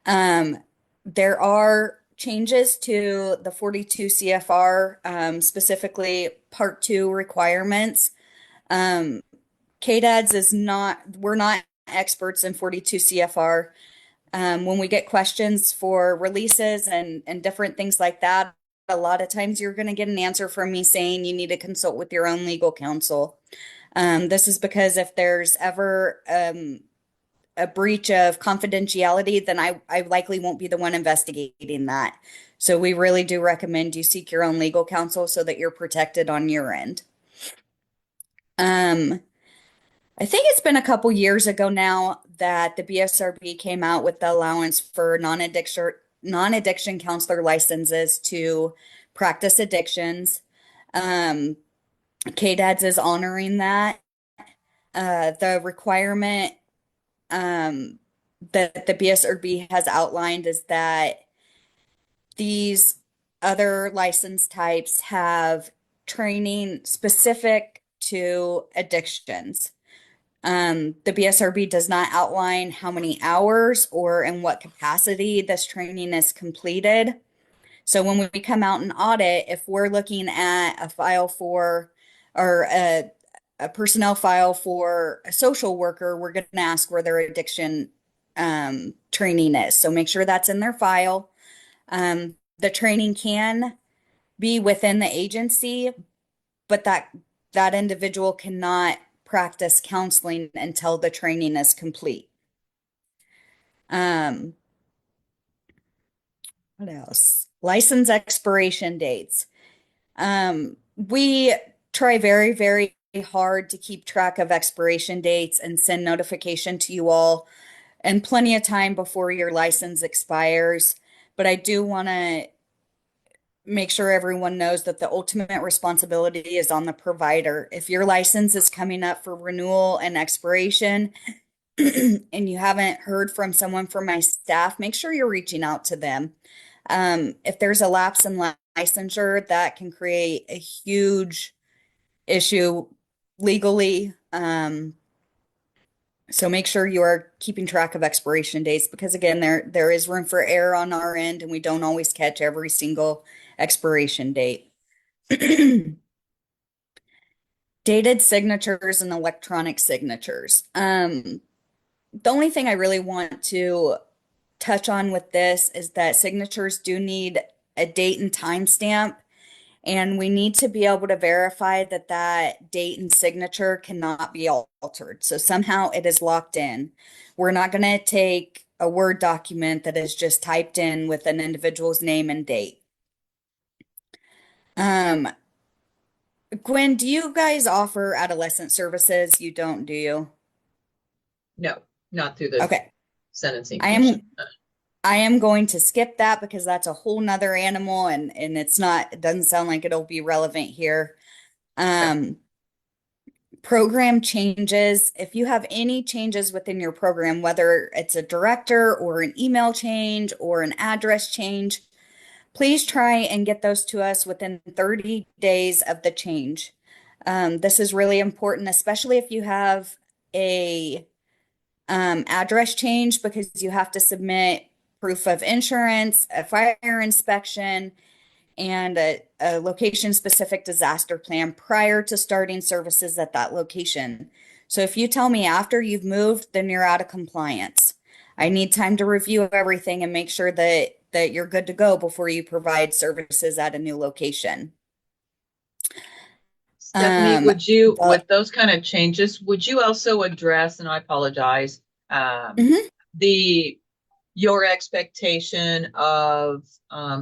There are changes to the 42 CFR, specifically Part 2 requirements. KDADS is not, we're not experts in 42 CFR. When we get questions for releases and different things like that, a lot of times you're going to get an answer from me saying you need to consult with your own legal counsel. This is because if there's ever a breach of confidentiality, then I likely won't be the one investigating that. So we really do recommend you seek your own legal counsel so that you're protected on your end. I think it's been a couple years ago now that the BSRB came out with the allowance for non-addiction counselor licenses to practice addictions. KDADS is honoring that. The requirement that the BSRB has outlined is that these other license types have training specific to addictions. The BSRB does not outline how many hours or in what capacity this training is completed. So when we come out and audit, if we're looking at a file for or a personnel file for a social worker, we're going to ask where their addiction training is. So make sure that's in their file. The training can be within the agency, but that individual cannot practice counseling until the training is complete. What else? License expiration dates. We try very, very hard to keep track of expiration dates and send notification to you all and plenty of time before your license expires. But I do want to make sure everyone knows that the ultimate responsibility is on the provider. If your license is coming up for renewal and expiration and you haven't heard from someone from my staff, make sure you're reaching out to them. If there's a lapse in licensure, that can create a huge issue legally. So make sure you are keeping track of expiration dates because again, there is room for error on our end and we don't always catch every single expiration date. Dated signatures and electronic signatures. The only thing I really want to touch on with this is that signatures do need a date and time stamp, and we need to be able to verify that that date and signature cannot be altered. So somehow it is locked in. We're not going to take a Word document that is just typed in with an individual's name and date. Gwen, do you guys offer adolescent services? You don't, do you? No, not through the Okay. sentencing I commission. am going to skip that because that's a whole nother animal and it doesn't sound like it'll be relevant here. Program changes. If you have any changes within your program, whether it's a director or an email change or an address change, please try and get those to us within 30 days of the change. This is really important, especially if you have a address change because you have to submit proof of insurance, a fire inspection, and a location-specific disaster plan prior to starting services at that location. So if you tell me after you've moved, then you're out of compliance. I need time to review everything and make sure that you're good to go before you provide services at a new location. Stephanie, would you, with those kind of changes, would you also address, and I apologize, your expectation of,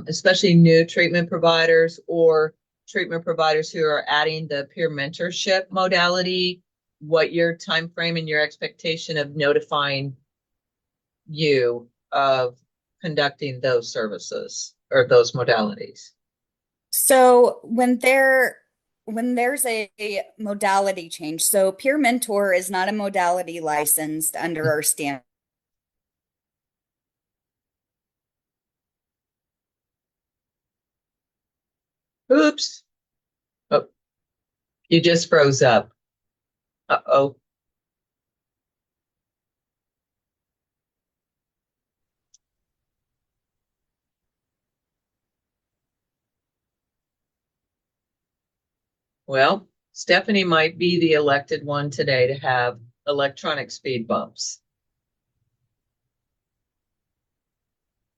especially new treatment providers or treatment providers who are adding the peer mentorship modality, what your time frame and your expectation of notifying you of conducting those services or those modalities? So when there's a modality change, so peer mentor is not a modality licensed under our standard. Oops. Oh, you just froze up. Uh-oh. Well, Stephanie might be the elected one today to have electronic speed bumps.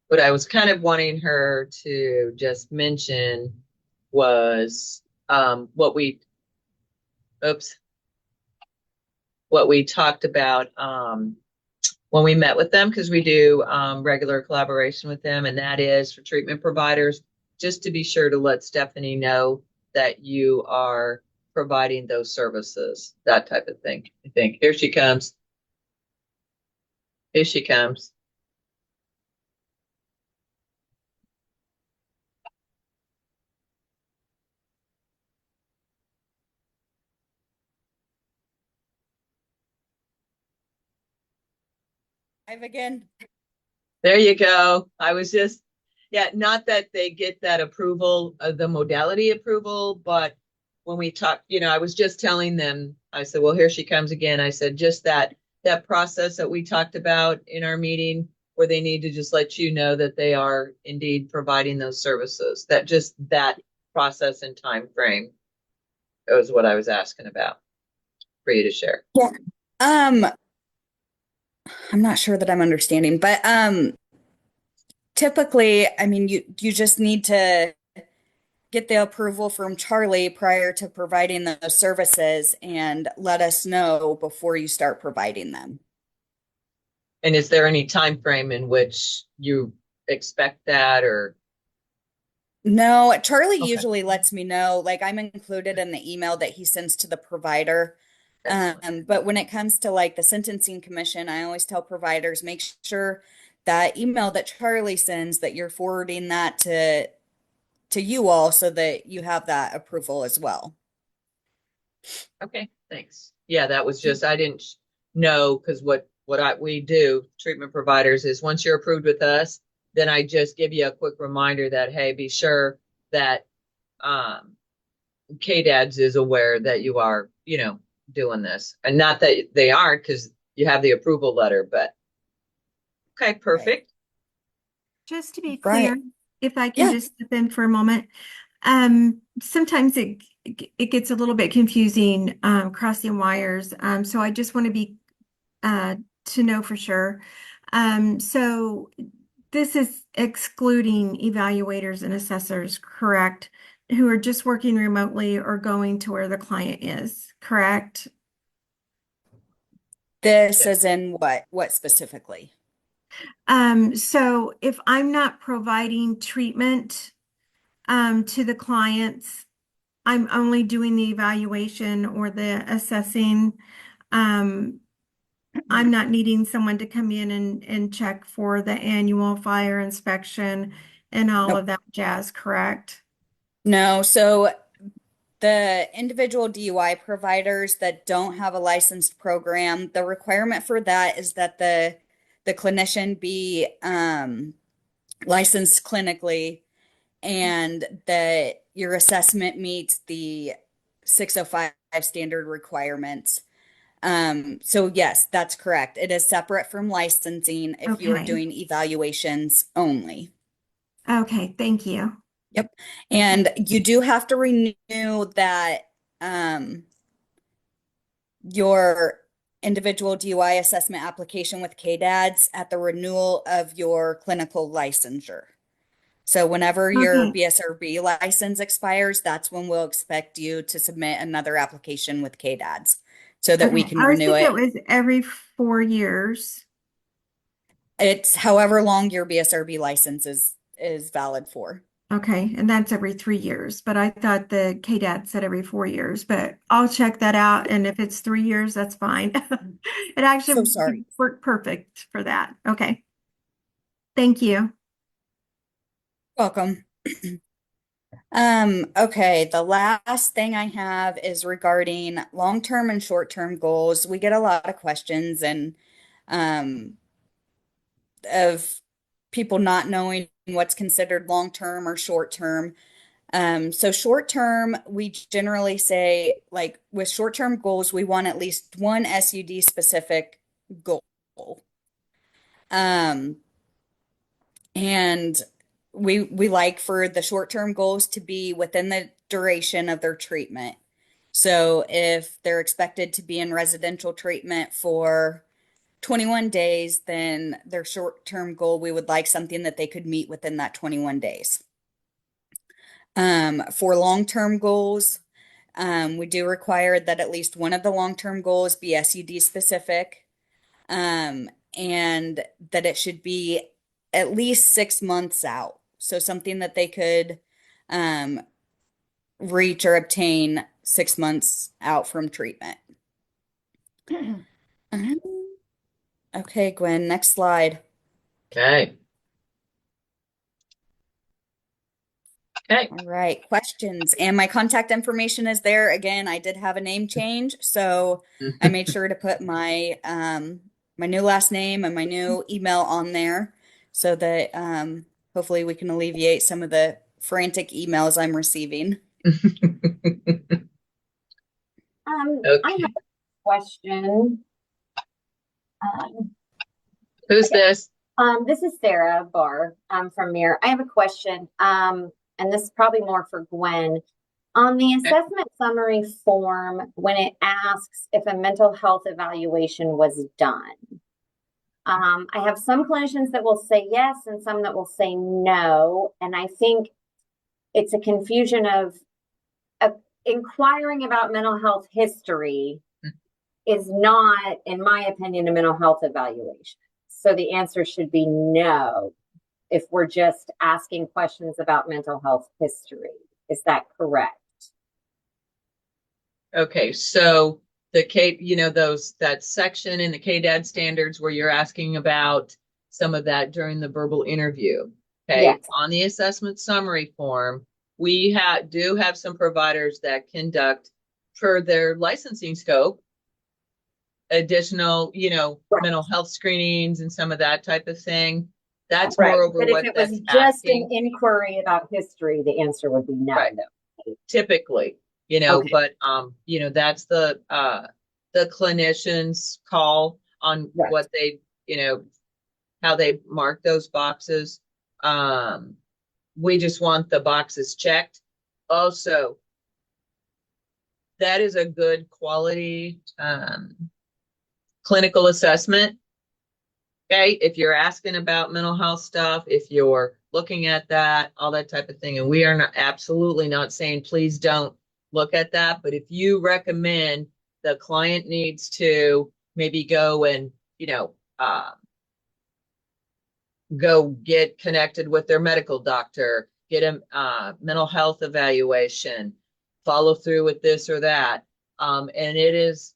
what I was kind of wanting her to just mention was what we talked about when we met with them, because we do regular collaboration with them, and that is for treatment providers, just to be sure to let Stephanie know that you are providing those services, that type of thing. I think here she comes. Here she comes. Live again. There you go. I was just, yeah, not that they get that approval, the modality approval, but when we talked, I was just telling them, I said, well, here she comes again. I said, just that process that we talked about in our meeting, where they need to just let you know that they are indeed providing those services, that process and time frame. That was what I was asking about for you to share. Yeah. I'm not sure that I'm understanding, but typically, I mean, you just need to get the approval from Charlie prior to providing those services and let us know before you start providing them. And is there any time frame in which you expect that, or? No, Charlie Okay. usually lets me know, like I'm included in the email that he sends to the provider. But when it comes to like the sentencing commission, I always tell providers, make sure that email that Charlie sends, that you're forwarding that to you all so that you have that approval as well. Okay, thanks. Yeah, that was just, I didn't know, because we do, treatment providers, is once you're approved with us, then I just give you a quick reminder that, hey, be sure that KDADS is aware that you are, doing this. And not that they aren't, because you have the approval letter, but okay, perfect. Just to be clear, Right. if I can Yeah. just step in for a moment. Sometimes it gets a little bit confusing, crossing wires. So I just want to be to know for sure. So this is excluding evaluators and assessors, correct? Who are just working remotely or going to where the client is, correct? This is in what specifically? So if I'm not providing treatment to the clients, I'm only doing the evaluation or the assessing. I'm not needing someone to come in and check for the annual fire inspection and all Nope. of that jazz, correct? No, so the individual DUI providers that don't have a licensed program, the requirement for that is that the clinician be licensed clinically and that your assessment meets the 605 standard requirements. So yes, that's correct. It is separate from licensing if you're Okay. doing evaluations only. Okay, thank you. Yep. And you do have to renew that your individual DUI assessment application with KDADS at the renewal of your clinical licensure. So whenever your Okay. BSRB license expires, that's when we'll expect you to submit another application with KDADS so that we Okay. can I was renew thinking it. it was every 4 years. It's however long your BSRB license is valid for. Okay, and that's every 3 years, but I thought the KDAD said every 4 years, but I'll check that out. And if it's 3 years, that's fine. It actually So sorry. worked perfect for that. Okay. Thank you. Welcome. Okay, the last thing I have is regarding long-term and short-term goals. We get a lot of questions and of people not knowing what's considered long-term or short-term. So short-term, we generally say, like with short-term goals, we want at least one SUD specific goal. And we like for the short-term goals to be within the duration of their treatment. So if they're expected to be in residential treatment for 21 days, then their short-term goal, we would like something that they could meet within that 21 days. For long-term goals, we do require that at least one of the long-term goals be SUD specific, and that it should be at least 6 months out. So something that they could reach or obtain 6 months out from treatment. Okay, Gwen, next slide. Okay. Okay. All right, questions. And my contact information is there. Again, I did have a name change, so I made sure to put my my new last name and my new email on there so that hopefully we can alleviate some of the frantic emails I'm receiving. I have a question. Who's this? This is Sarah Barr. I'm from Mir. I have a question. And this is probably more for Gwen. On the assessment summary form, when it asks if a mental health evaluation was done, I have some clinicians that will say yes and some that will say no. And I think it's a confusion of inquiring about mental health history is not, in my opinion, a mental health evaluation. So the answer should be no if we're just asking questions about mental health history. Is that correct? Okay, so the that section in the KDAD standards where you're asking about some of that during the verbal interview. Okay, yes. On the assessment summary form, we do have some providers that conduct, per their licensing scope, additional, right, mental health screenings and some of that type of thing. That's right. moreover but what if it that's was just asking. an inquiry about history, the answer would be no. Right. Typically, okay. But that's the clinician's call on right. What they, how they mark those boxes. We just want the boxes checked. Also, that is a good quality clinical assessment. Okay, if you're asking about mental health stuff, if you're looking at that, all that type of thing, and we are absolutely not saying please don't look at that, but if you recommend the client needs to maybe go and go get connected with their medical doctor, get a mental health evaluation, follow through with this or that, and it is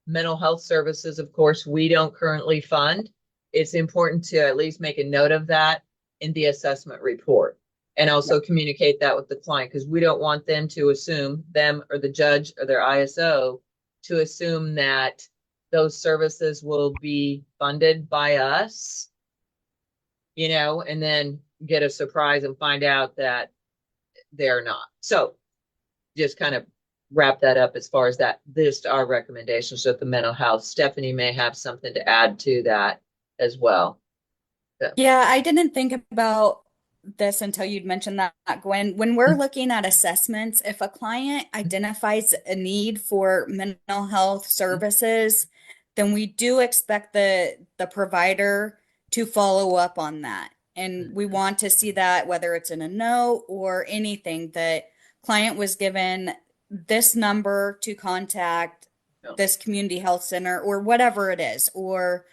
mental health services, of course, we don't currently fund. It's important to at least make a note of that in the assessment report and also communicate that with the client, because we don't want them to assume, them or the judge or their ISO, to assume that those services will be funded by us, and then get a surprise and find out that they're not. So just kind of wrap that up as far as that. This our recommendations with the mental health. Stephanie may have something to add to that as well. So. Yeah, I didn't think about this until you'd mentioned that, Gwen. When we're looking at assessments, if a client identifies a need for mental health services, then we do expect the provider to follow up on that. And we want to see that, whether it's in a note or anything, that client was given this number to contact this community health center or whatever it is, or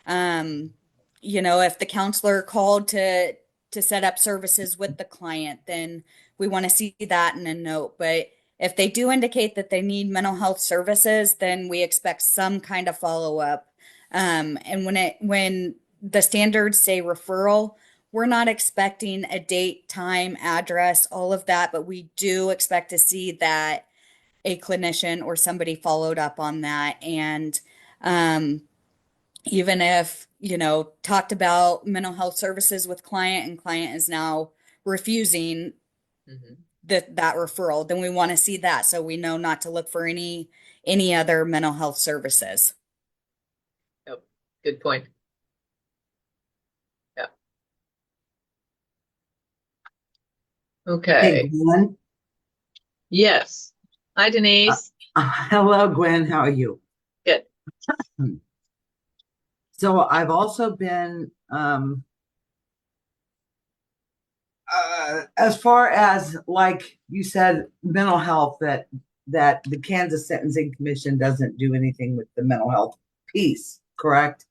if the counselor called to set up services with the client, then we want to see that in a note. But if they do indicate that they need mental health services, then we expect some kind of follow-up. And when the standards say referral, we're not expecting a date, time, address, all of that, but we do expect to see that a clinician or somebody followed up on that. And even if, talked about mental health services with client and client is now refusing that referral, then we want to see that so we know not to look for any other mental health services. Yep. Good point. Yeah. Okay. Hey, Gwen. Yes. Hi, Denise. Hello, Gwen. How are you? Good. So I've also been, as far as like you said, mental health, that the Kansas Sentencing Commission doesn't do anything with the mental health piece, correct?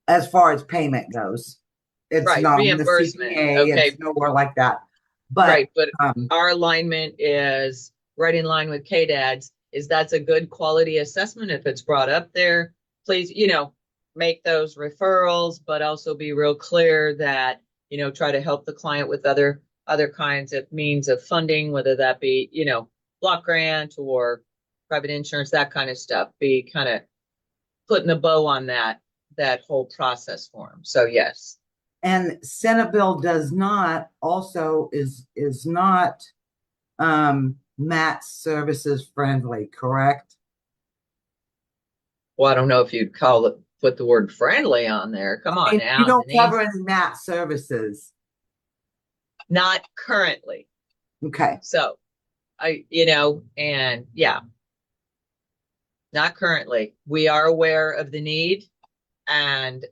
As far as payment goes, it's Right, not in the reimbursement, CPA, okay. it's nowhere like that. But Right, but our alignment is right in line with KDAD's, is that's a good quality assessment. If it's brought up there, please, make those referrals, but also be real clear that, try to help the client with other kinds of means of funding, whether that be, block grant or private insurance, that kind of stuff. Be kind of putting a bow on that whole process for them. So yes. And Senate bill does not also is not Matt's services friendly, correct? Well, I don't know if you'd put the word friendly on there. Come on now. You don't Denise. cover any Matt services. Not currently. Okay. So and yeah, not currently. We are aware of the need, and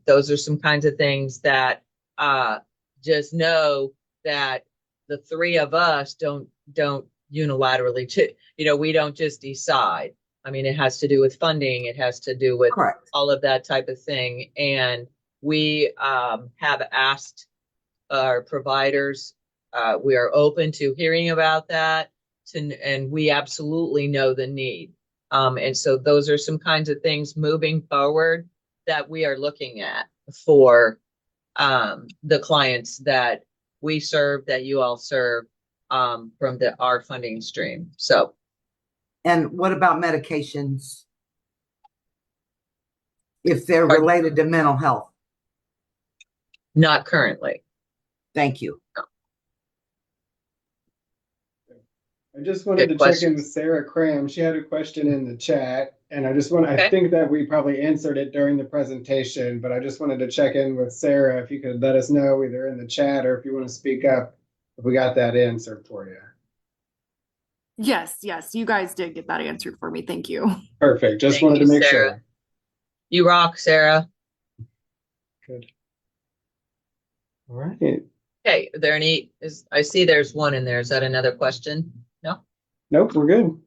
those are some kinds of things that just know that the three of us don't unilaterally we don't just decide. I mean, it has to do with funding, it has to do with Correct. all of that type of thing, and we have asked our providers, we are open to hearing about that, and we absolutely know the need. And so those are some kinds of things moving forward that we are looking at for the clients that we serve, that you all serve, from our funding stream. So. And what about medications? If they're Pardon? related to mental health? Not currently. Thank you. I just wanted to check in with Sarah Cram. She had a question in the chat, and I think that we probably answered it during the presentation, but I just wanted to check in with Sarah if you could let us know either in the chat or if you want to speak up if we got that answered for you. Yes, you guys did get that answered for me. Thank you. Perfect. Just Thank wanted you, to make Sarah. sure. You rock, Sarah. Good. All right. Okay, are there I see there's one in there. Is that another question? No? Nope, we're good.